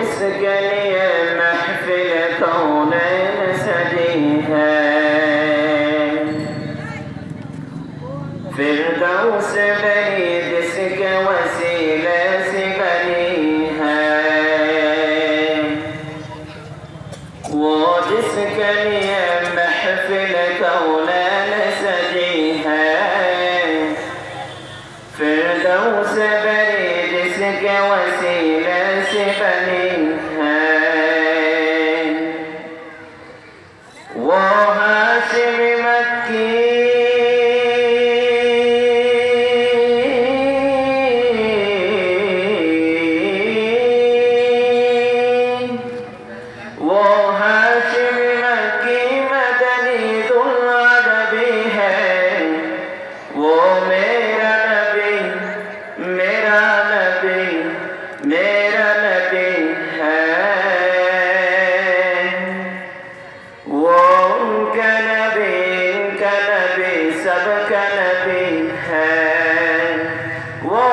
जिसके लिए महफिल कौनैन सजी है, फिरदौस बनी जिसके वसीले से बनी है, वो जिसके लिए महफिल कौनैन सजी है, फिरदौस बनी जिसके वसीले से बनी है, वो हाशिमी मक्की सबका नबी है, वो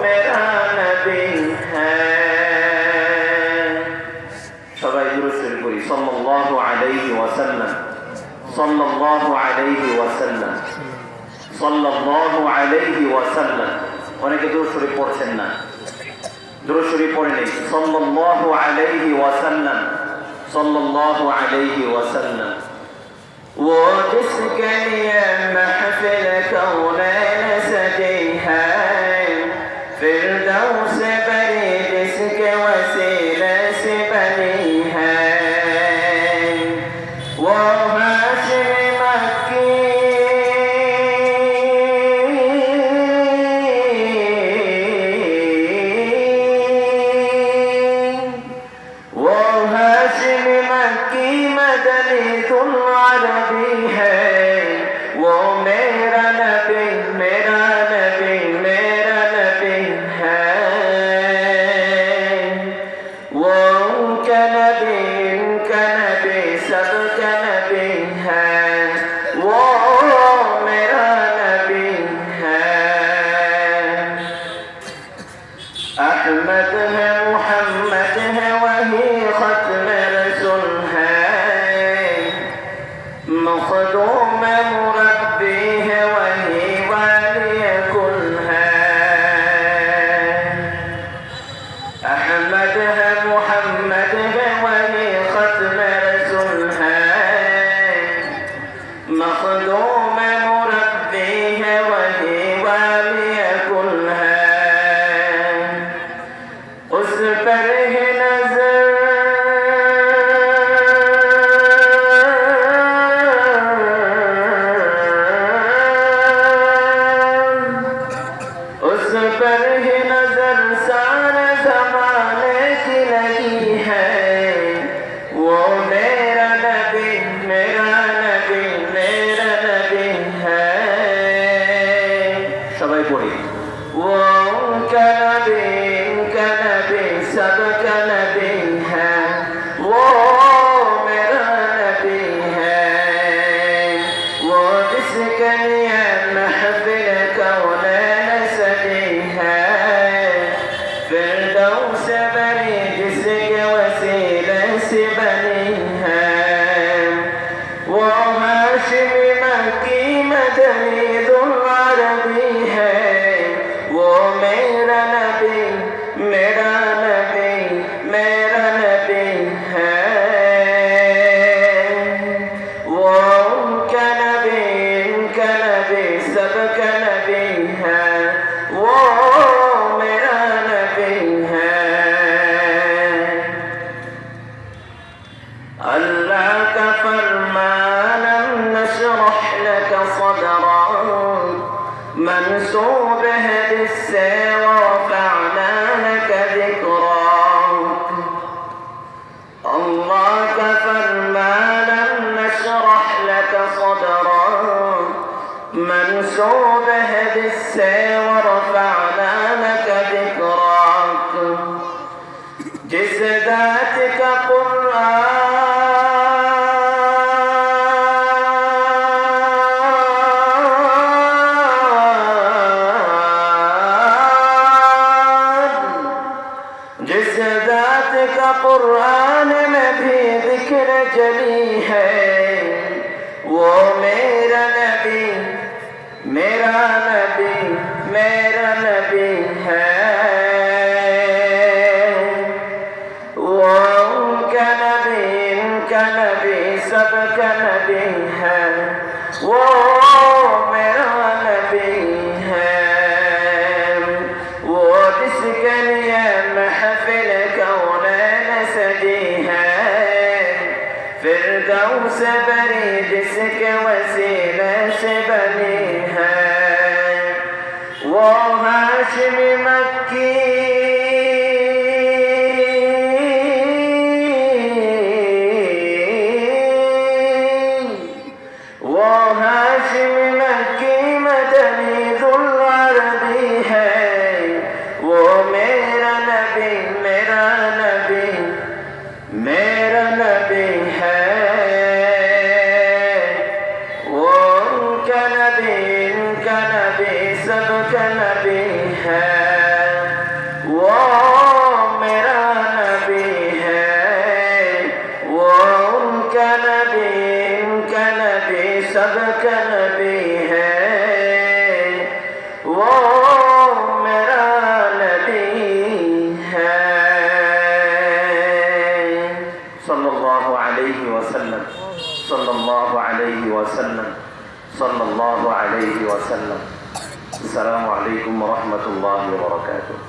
मेरा नबी है। সবাই দুরূদ শরীফ পড়ি সাল্লাল্লাহু আলাইহি ওয়াসাল্লাম, সাল্লাল্লাহু আলাইহি ওয়াসাল্লাম, সাল্লাল্লাহু আলাইহি ওয়াসাল্লাম। অনেকে দুরূদ শরীফ পড়ছেন না, দুরূদ শরীফ পড়ে নেই। সাল্লাল্লাহু আলাইহি ওয়াসাল্লাম, সাল্লাল্লাহু আলাইহি ওয়াসাল্লাম। वो जिसके लिए महफिल कौनैन सजी है, फिरदौस बनी जिसके वसीले से बनी है, वो हाशिमी मक्की वो हाशिमी मक्की मदनी तुल अरबी है, वो मेरा नबी मेरा नबी मेरा नबी है, वो उनका नबी सबका नबी है, वो मेरा नबी है। अहमद है मुहम्मद है वही खत्म रसूल है, मखदूम मुरब्बी है वही वाली कुल है। अहमद है मुहम्मद है वही खत्म रसूल है, मखदूम मुरब्बी है वही वाली कुल है। उस पर ही नजर पर ही नजर सारे ज़माने की लगी है, वो मेरा नबी मेरा नबी मेरा नबी है। सबाई पढ़ी वो उनका नबी सबका नबी है, वो मेरा नबी है, वो जिसके लिए महफिल कौनैन सजी है, फिरदौस बनी जिसके वसीले से बनी है, वो हाशिमी मक्की मदनी दुल अरबी है, वो मेरा नबी मेरा नबी मेरा नबी है, वो उनका नबी सबका नबी है, वो मेरा नबी है। अल्लाह का फरमान नशरह लक सदरक मंसूब है जिससे वरफ़अना लक ज़िक्रक। अल्लाह का फरमान नशरह लक सदरक मंसूब है जिससे वरफ़अना लक ज़िक्रक। जिस ज़ात का जिस ज़ात का कुरान में भी जिक्र जली है, वो मेरा नबी मेरा नबी मेरा नबी है। वो उनका नबी सबका नबी है। वो मेरा नबी है। वो जिसके लिए महफिल कौनैन सजी है, फिरदौस बरी जिसके वसीले से बनी है। वो हाशिमी मक्की मदनी दुल अरबी है। वो मेरा नबी मेरा नबी मेरा नबी है। वो उनका नबी सबका नबी है। वो मेरा नबी है। वो उनका नबी सबका नबी है। वो मेरा नबी है। सल्लल्लाहु अलैहि वसल्लम सल्लल्लाहु अलैहि वसल्लम सल्लल्लाहु अलैहि वसल्लम। अस्सलामु अलैकुम व रहमतुल्लाहि व बरकातुहू।